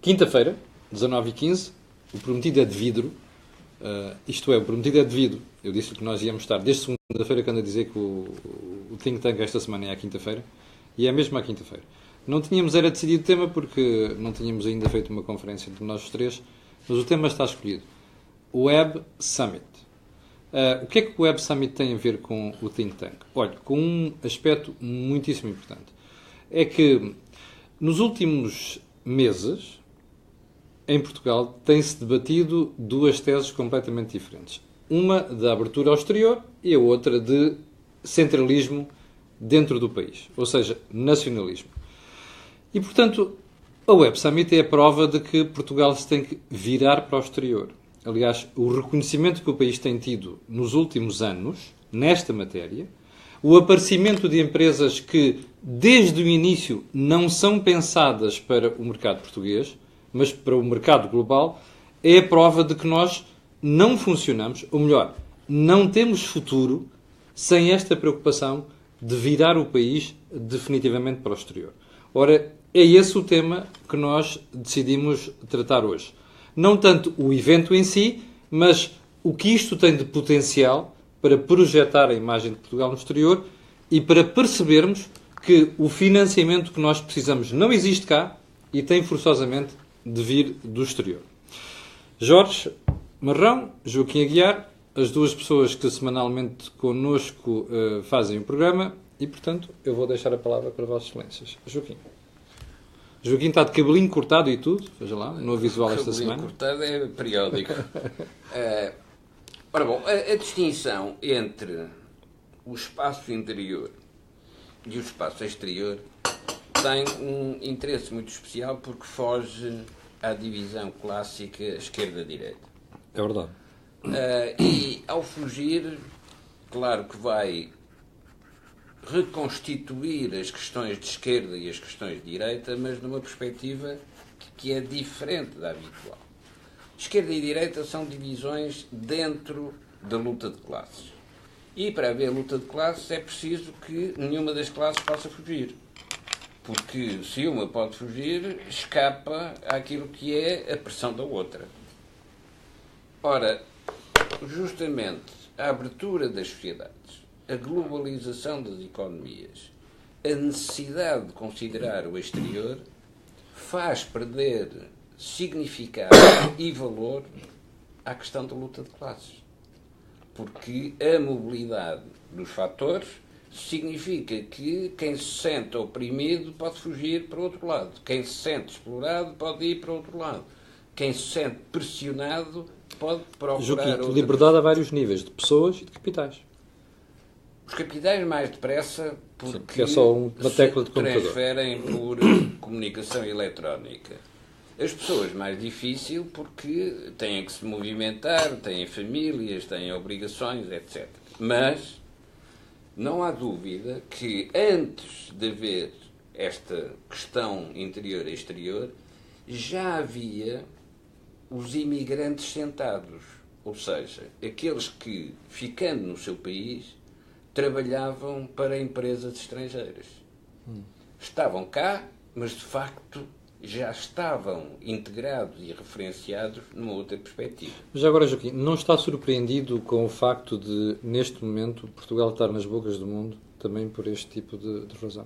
Quinta-feira, 19h15, o prometido é de vidro. Isto é, o prometido é de vidro. Eu disse que nós íamos estar desde segunda-feira, que ando a dizer que o Think Tank esta semana é à quinta-feira. E é mesmo à quinta-feira. Não tínhamos era decidido o tema porque não tínhamos ainda feito uma conferência entre nós os três, mas o tema está escolhido. O Web Summit. O que é que o Web Summit tem a ver com o Think Tank? Olha, com um aspecto muitíssimo importante. É que nos últimos meses, em Portugal, tem-se debatido duas teses completamente diferentes. Uma da abertura ao exterior e a outra de centralismo dentro do país, ou seja, nacionalismo. E, portanto, a Web Summit é a prova de que Portugal se tem que virar para o exterior. Aliás, o reconhecimento que o país tem tido nos últimos anos, nesta matéria, o aparecimento de empresas que, desde o início, não são pensadas para o mercado português, mas para o mercado global, é a prova de que nós não funcionamos, ou melhor, não temos futuro sem esta preocupação de virar o país definitivamente para o exterior. Ora, é esse o tema que nós decidimos tratar hoje. Não tanto o evento em si, mas o que isto tem de potencial para projetar a imagem de Portugal no exterior e para percebermos que o financiamento que nós precisamos não existe cá e tem forçosamente de vir do exterior. Jorge Marrão, Joaquim Aguiar, as duas pessoas que semanalmente connosco fazem o programa e, portanto, eu vou deixar a palavra para Vossas Excelências. Joaquim. Joaquim está de cabelinho cortado e tudo, veja lá, no visual esta semana. Cabelinho cortado é periódico. Ora bom, a distinção entre o espaço interior e o espaço exterior tem um interesse muito especial porque foge à divisão clássica esquerda-direita. É verdade. E ao fugir, claro que vai reconstituir as questões de esquerda e as questões de direita, mas numa perspectiva que é diferente da habitual. Esquerda e direita são divisões dentro da luta de classes. E para haver luta de classes é preciso que nenhuma das classes possa fugir. Porque se uma pode fugir, escapa àquilo que é a pressão da outra. Ora, justamente a abertura das sociedades, a globalização das economias, a necessidade de considerar o exterior, faz perder significado e valor à questão da luta de classes. Porque a mobilidade dos fatores significa que quem se sente oprimido pode fugir para o outro lado. Quem se sente explorado pode ir para o outro lado. Quem se sente pressionado pode procurar Joaquim, liberdade a vários níveis, de pessoas e de capitais. Os capitais mais depressa porque é só uma tecla de computador. Transferem por comunicação eletrónica. As pessoas mais difícil porque têm que se movimentar, têm famílias, têm obrigações, etc. Mas não há dúvida que antes de haver esta questão interior e exterior, já havia os imigrantes sentados, ou seja, aqueles que, ficando no seu país, trabalhavam para empresas estrangeiras. Estavam cá, mas de facto já estavam integrados e referenciados numa outra perspectiva. Mas agora, Joaquim, não está surpreendido com o facto de, neste momento, Portugal estar nas bocas do mundo também por este tipo de razão?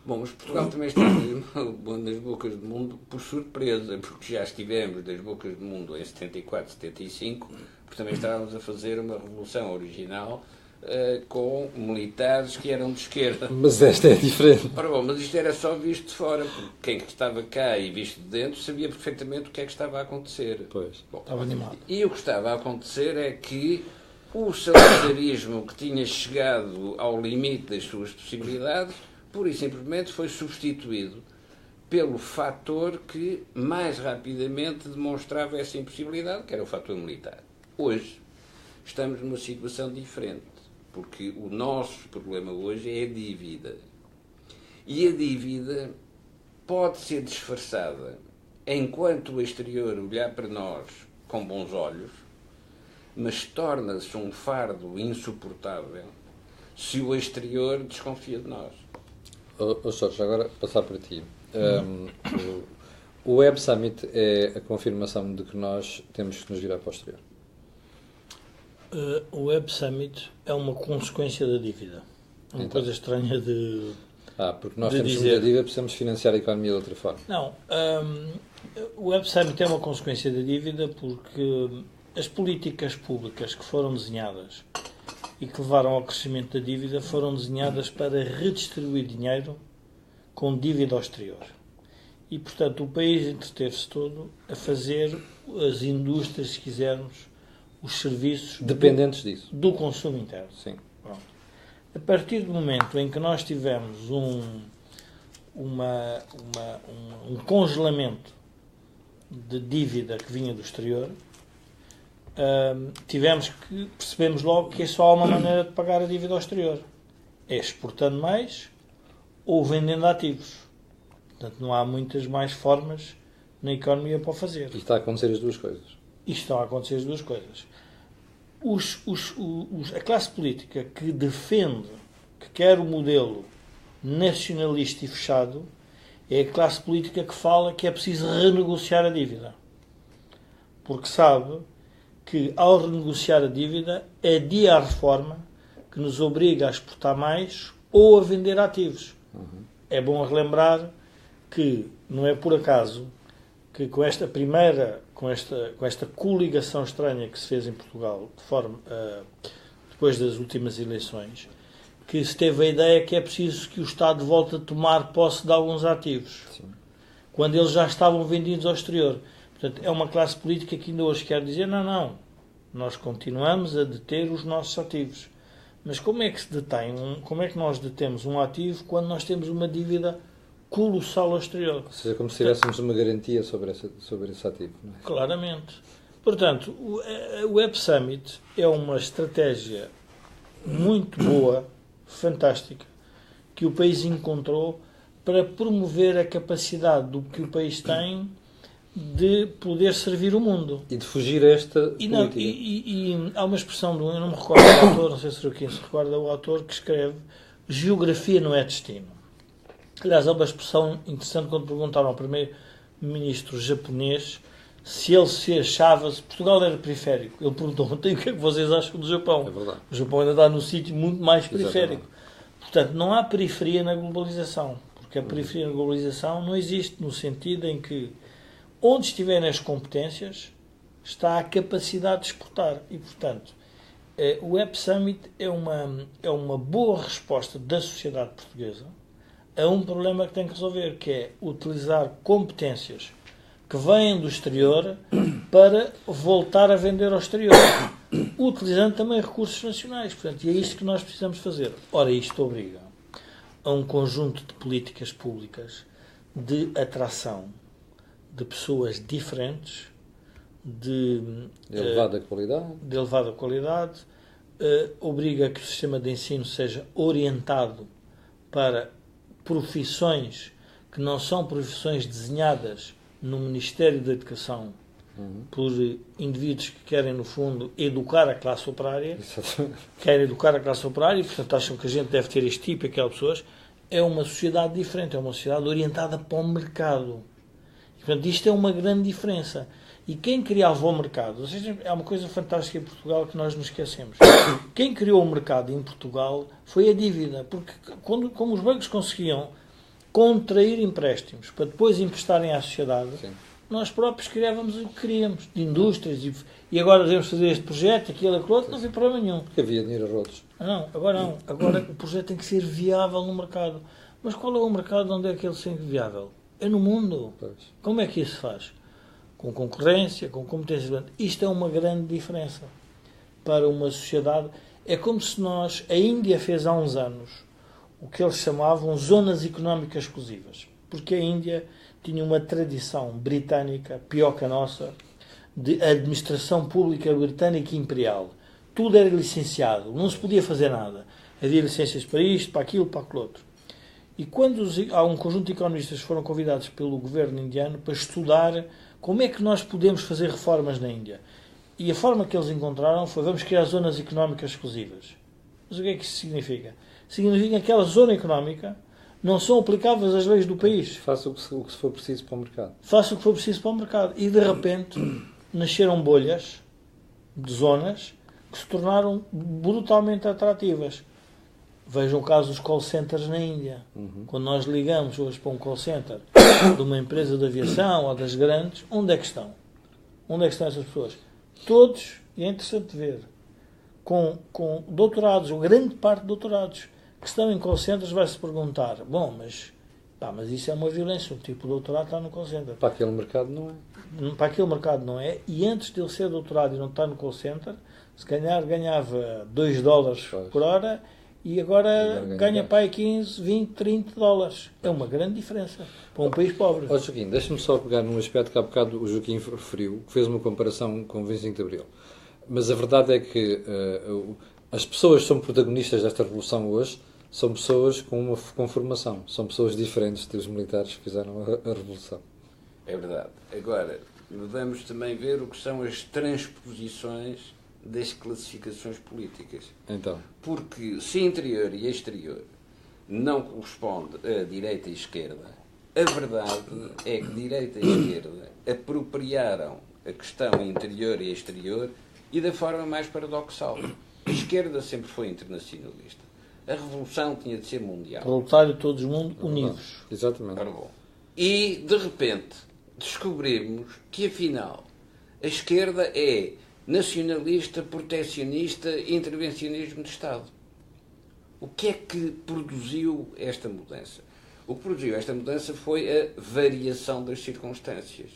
Bom, mas Portugal também está nas bocas do mundo por surpresa, porque já estivemos nas bocas do mundo em 74, 75, porque também estávamos a fazer uma revolução original com militares que eram de esquerda. Mas esta é diferente. Ora bom, mas isto era só visto de fora, porque quem estava cá e visto de dentro sabia perfeitamente o que é que estava a acontecer. Pois. Bom, estava animado. E o que estava a acontecer é que o salazarrismo que tinha chegado ao limite das suas possibilidades, pura e simplesmente foi substituído pelo fator que mais rapidamente demonstrava essa impossibilidade, que era o fator militar. Hoje estamos numa situação diferente. Porque o nosso problema hoje é a dívida. E a dívida pode ser disfarçada enquanto o exterior olhar para nós com bons olhos, mas torna-se um fardo insuportável se o exterior desconfia de nós. Jorge, agora passar para ti. O Web Summit é a confirmação de que nós temos que nos virar para o exterior. O Web Summit é uma consequência da dívida. Uma Então. coisa estranha de... Porque nós de temos dizer. muita dívida, precisamos financiar a economia de outra forma. Não. O Web Summit é uma consequência da dívida porque as políticas públicas que foram desenhadas e que levaram ao crescimento da dívida foram desenhadas para redistribuir dinheiro com dívida ao exterior. E, portanto, o país entreteve-se todo a fazer as indústrias, se quisermos, os serviços Dependentes disso. do consumo interno. Sim. Pronto. A partir do momento em que nós tivemos um congelamento de dívida que vinha do exterior, percebemos logo que é só uma maneira de pagar a dívida ao exterior. É exportando mais ou vendendo ativos. Portanto, não há muitas mais formas na economia para o fazer. E está a acontecer as duas coisas. E estão a acontecer as duas coisas. A classe política que defende, que quer o modelo nacionalista e fechado, é a classe política que fala que é preciso renegociar a dívida. Porque sabe que, ao renegociar a dívida, adia a reforma que nos obriga a exportar mais ou a vender ativos. É bom relembrar que não é por acaso que com esta coligação estranha que se fez em Portugal depois das últimas eleições, que se teve a ideia que é preciso que o Estado volte a tomar posse de alguns ativos, Sim. quando eles já estavam vendidos ao exterior. Portanto, é uma classe política que ainda hoje quer dizer, não, nós continuamos a deter os nossos ativos. Mas como é que se detém? Como é que nós detemos um ativo quando nós temos uma dívida colossal ao exterior? Ou seja, como se tivéssemos uma garantia sobre esse ativo. Não é? Claramente. Portanto, o Web Summit é uma estratégia muito boa, fantástica, que o país encontrou para promover a capacidade do que o país tem de poder servir o mundo. E de fugir a esta política. E há uma expressão, eu não me recordo do autor, não sei se o Joaquim se recorda, o autor que escreve: geografia não é destino. Aliás, há uma expressão interessante quando perguntaram ao primeiro-ministro japonês se ele se achava, se Portugal era periférico. Ele perguntou: então, o que é que vocês acham do Japão? É verdade. O Japão ainda está num sítio muito mais periférico. Exatamente. Portanto, não há periferia na globalização, porque a periferia na globalização não existe no sentido em que onde estiverem as competências está a capacidade de exportar. E, portanto, o Web Summit é uma boa resposta da sociedade portuguesa a um problema que tem que resolver, que é utilizar competências que vêm do exterior para voltar a vender ao exterior, utilizando também recursos nacionais. Portanto, e é isto que nós precisamos fazer. Ora, isto obriga a um conjunto de políticas públicas de atração de pessoas diferentes, de elevada qualidade. Obriga a que o sistema de ensino seja orientado para profissões que não são profissões desenhadas no Ministério da Educação por indivíduos que querem, no fundo, educar a classe operária. Exatamente. Querem educar a classe operária e, portanto, acham que a gente deve ter este tipo e aquelas pessoas. É uma sociedade diferente, é uma sociedade orientada para o mercado. E, portanto, isto é uma grande diferença. E quem criava o mercado, ou seja, é uma coisa fantástica em Portugal que nós nos esquecemos. Quem criou o mercado em Portugal foi a dívida, porque como os bancos conseguiam contrair empréstimos para depois emprestarem à sociedade, Sim. nós próprios criávamos o que queríamos, de indústrias, e agora devemos fazer este projeto, aquilo, aquilo outro, não havia problema nenhum. Porque havia dinheiro a rodos. Não, agora não. Agora o projeto tem que ser viável no mercado. Mas qual é o mercado onde é que ele se sente viável? É no mundo. Pois. Como é que isso se faz? Com concorrência, com competência. Isto é uma grande diferença para uma sociedade. É como se a Índia fez há uns anos o que eles chamavam zonas económicas exclusivas. Porque a Índia tinha uma tradição britânica, pior que a nossa, de administração pública britânica imperial. Tudo era licenciado, não se podia fazer nada. Havia licenças para isto, para aquilo, para aquilo outro. E quando há um conjunto de economistas que foram convidados pelo governo indiano para estudar como é que nós podemos fazer reformas na Índia. E a forma que eles encontraram foi: vamos criar zonas económicas exclusivas. Mas o que é que isso significa? Significa que aquela zona económica não são aplicáveis as leis do país. Faça o que se for preciso para o mercado. Faça o que for preciso para o mercado. E de repente nasceram bolhas de zonas que se tornaram brutalmente atrativas. Vejam o caso dos call centers na Índia. Quando nós ligamos hoje para um call center de uma empresa de aviação ou das grandes, onde é que estão? Onde é que estão essas pessoas? Todos, e é interessante ver, com doutorados, ou grande parte de doutorados, que estão em call centers, vai-se perguntar, bom, mas isso é uma violência, o tipo de doutorado está no call center. Para aquele mercado não é. Para aquele mercado não é, e antes de ele ser doutorado e não estar no call center, se calhar ganhava $2 por hora, e agora ganha para aí 15, 20, 30 dólares. É uma grande diferença para um país pobre. Ó Joaquim, deixa-me só pegar num aspecto que há bocado o Joaquim referiu, que fez uma comparação com o 25 de Abril. Mas a verdade é que as pessoas que são protagonistas desta revolução hoje são pessoas com formação. São pessoas diferentes dos militares que fizeram a revolução. É verdade. Agora, vamos também ver o que são as transposições das classificações políticas. Então. Porque se interior e exterior não corresponde a direita e esquerda, a verdade é que direita e esquerda apropriaram a questão interior e exterior e da forma mais paradoxal. A esquerda sempre foi internacionalista. A revolução tinha de ser mundial. Proletário de todo o mundo, unidos. Exatamente. E, de repente, descobrimos que, afinal, a esquerda é nacionalista, protecionista e intervencionismo de Estado. O que é que produziu esta mudança? O que produziu esta mudança foi a variação das circunstâncias.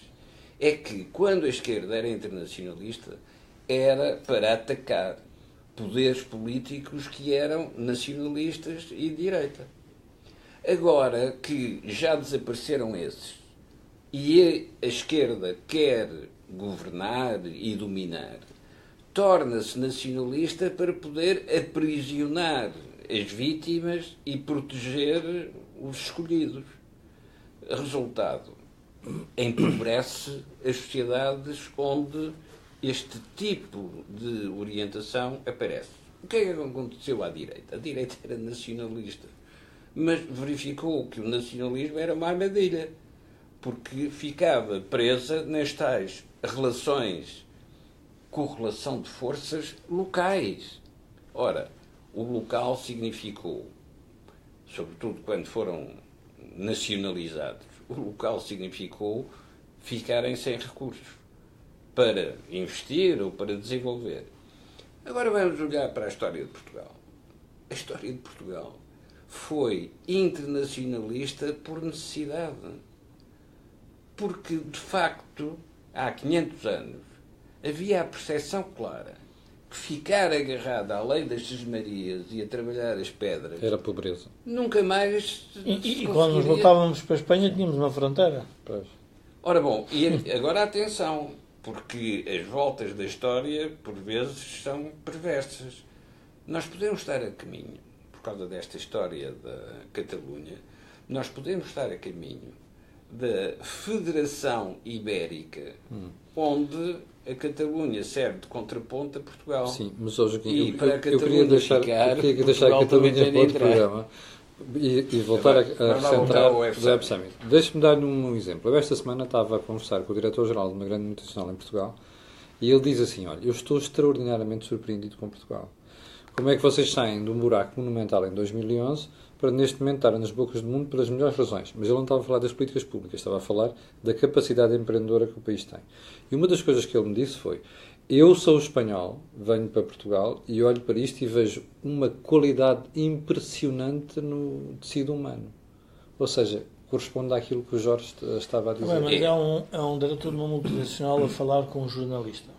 É que, quando a esquerda era internacionalista, era para atacar poderes políticos que eram nacionalistas e de direita. Agora que já desapareceram esses e a esquerda quer governar e dominar, torna-se nacionalista para poder aprisionar as vítimas e proteger os escolhidos. Resultado, empobrece as sociedades onde este tipo de orientação aparece. O que é que aconteceu à direita? A direita era nacionalista, mas verificou que o nacionalismo era uma armadilha, porque ficava presa nas tais relações, correlação de forças locais. Ora, o local significou, sobretudo quando foram nacionalizados, o local significou ficarem sem recursos para investir ou para desenvolver. Agora vamos olhar para a história de Portugal. A história de Portugal foi internacionalista por necessidade. Porque, de facto, há 500 anos, havia a percepção clara que ficar agarrada à lei das sesmarias e a trabalhar as pedras era pobreza. Nunca mais E quando nos voltávamos para a Espanha tínhamos uma fronteira. Pois. Ora bom, e agora atenção, porque as voltas da história, por vezes, são perversas. Nós podemos estar a caminho, por causa desta história da Catalunha, nós podemos estar a caminho da Federação Ibérica, onde a Catalunha serve de contraponto a Portugal. Sim, mas hoje E para a eu Catalunha queria deixar, ficar, eu queria deixar a Portugal também Catalunha tem para outro de entrar. programa e voltar a Vamos lá centrar voltar ao o Web Web Summit. Deixe-me dar um exemplo. Eu esta semana estava a conversar com o diretor-geral de uma grande multinacional em Portugal e ele diz assim, olha, eu estou extraordinariamente surpreendido com Portugal. Como é que vocês saem de um buraco monumental em 2011 para neste momento estar nas bocas do mundo pelas melhores razões? Mas ele não estava a falar das políticas públicas, estava a falar da capacidade empreendedora que o país tem. E uma das coisas que ele me disse foi, eu sou espanhol, venho para Portugal e olho para isto e vejo uma qualidade impressionante no tecido humano. Ou seja, corresponde àquilo que o Jorge estava a dizer. Bem, mas é um diretor de uma multinacional a falar com um jornalista.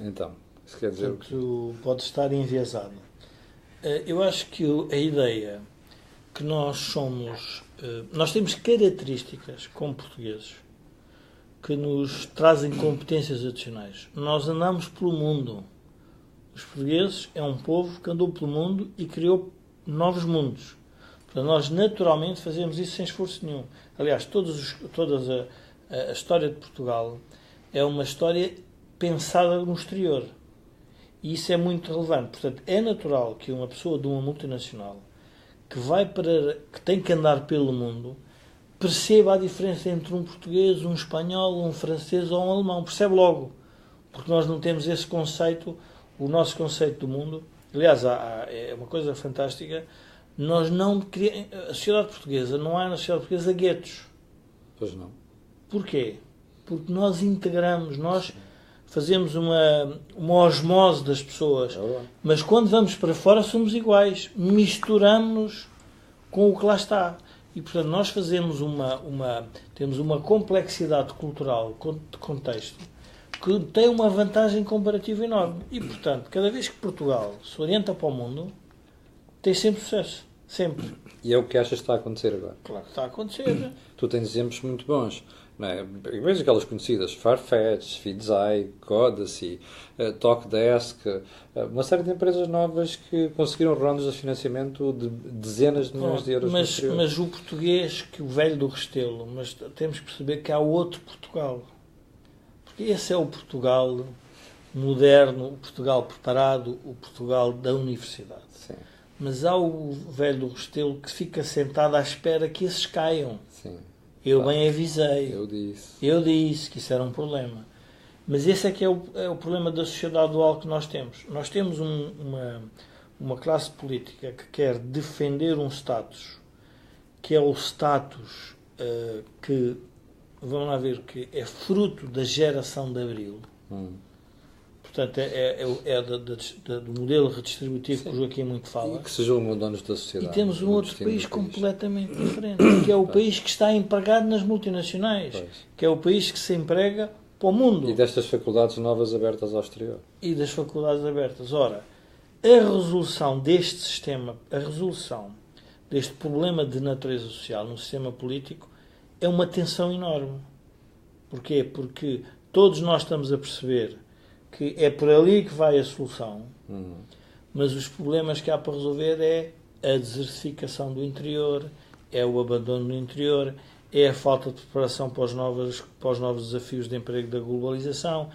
Então, isso quer dizer Portanto, pode estar enviesado. Eu acho que a ideia que nós somos... Nós temos características, como portugueses, que nos trazem competências adicionais. Nós andamos pelo mundo. Os portugueses é um povo que andou pelo mundo e criou novos mundos. Portanto, nós naturalmente fazemos isso sem esforço nenhum. Aliás, toda a história de Portugal é uma história pensada no exterior. E isso é muito relevante. Portanto, é natural que uma pessoa de uma multinacional que tem que andar pelo mundo, perceba a diferença entre um português, um espanhol, um francês ou um alemão. Percebe logo. Porque nós não temos esse conceito, o nosso conceito do mundo. Aliás, é uma coisa fantástica. Nós não a sociedade portuguesa, não há na sociedade portuguesa guetos. Pois não. Porquê? Porque nós integramos, nós fazemos uma osmose das pessoas. Mas quando vamos para fora somos iguais. Misturamos-nos com o que lá está. E, portanto, nós fazemos temos uma complexidade cultural de contexto que tem uma vantagem comparativa enorme. E, portanto, cada vez que Portugal se orienta para o mundo, tem sempre sucesso. Sempre. E é o que achas que está a acontecer agora? Claro que está a acontecer. Tu tens exemplos muito bons. Não é? Vejo aquelas conhecidas, Farfetch, Feedzai, Codacy, Talkdesk, uma série de empresas novas que conseguiram rondas de financiamento de dezenas de milhões de euros. Mas o português, que o velho do Restelo, mas temos que perceber que há outro Portugal. Porque esse é o Portugal moderno, o Portugal preparado, o Portugal da universidade. Sim. Mas há o velho do Restelo que fica sentado à espera que esses caiam. Sim. Eu bem avisei. Eu disse que isso era um problema. Mas esse é que é o problema da sociedade dual que nós temos. Nós temos uma classe política que quer defender um status, que é o status que, vamos lá ver, que é fruto da geração de Abril. Portanto, do modelo redistributivo que o Joaquim muito fala. E que se julgam donos da sociedade. E temos um outro país completamente diferente, que é o país que está empregado nas multinacionais, que é o país que se emprega para o mundo. E destas faculdades novas abertas ao exterior. E das faculdades abertas. Ora, a resolução deste sistema, a resolução deste problema de natureza social no sistema político é uma tensão enorme. Porquê? Porque todos nós estamos a perceber que é por ali que vai a solução, mas os problemas que há para resolver é a desertificação do interior, é o abandono do interior, é a falta de preparação para os novos desafios de emprego da globalização,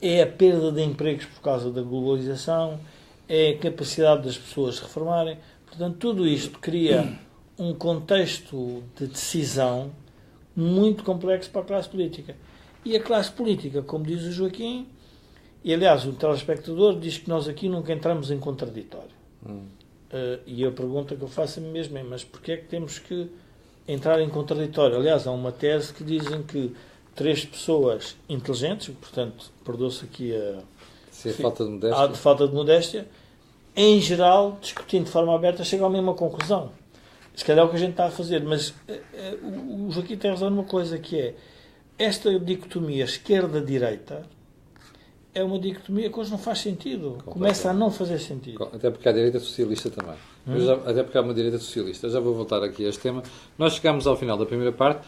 é a perda de empregos por causa da globalização, é a capacidade das pessoas se reformarem. Portanto, tudo isto cria um contexto de decisão muito complexo para a classe política. E a classe política, como diz o Joaquim, e aliás o telespectador diz que nós aqui nunca entramos em contraditório. E a pergunta que eu faço a mim mesmo é: mas porquê é que temos que entrar em contraditório? Aliás, há uma tese que dizem que 3 pessoas inteligentes, portanto, perdoa-se aqui a falta de modéstia, em geral, discutindo de forma aberta, chegam à mesma conclusão. Se calhar é o que a gente está a fazer, mas o Joaquim tem razão numa coisa, que é esta dicotomia esquerda-direita é uma dicotomia que hoje não faz sentido. Começa a não fazer sentido. Até porque há direita socialista também. Até porque há uma direita socialista. Já vou voltar aqui a este tema. Nós chegamos ao final da primeira parte.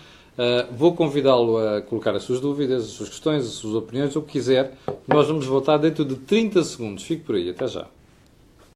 Vou convidá-lo a colocar as suas dúvidas, as suas questões, as suas opiniões, o que quiser. Nós vamos voltar dentro de 30 segundos. Fique por aí. Até já.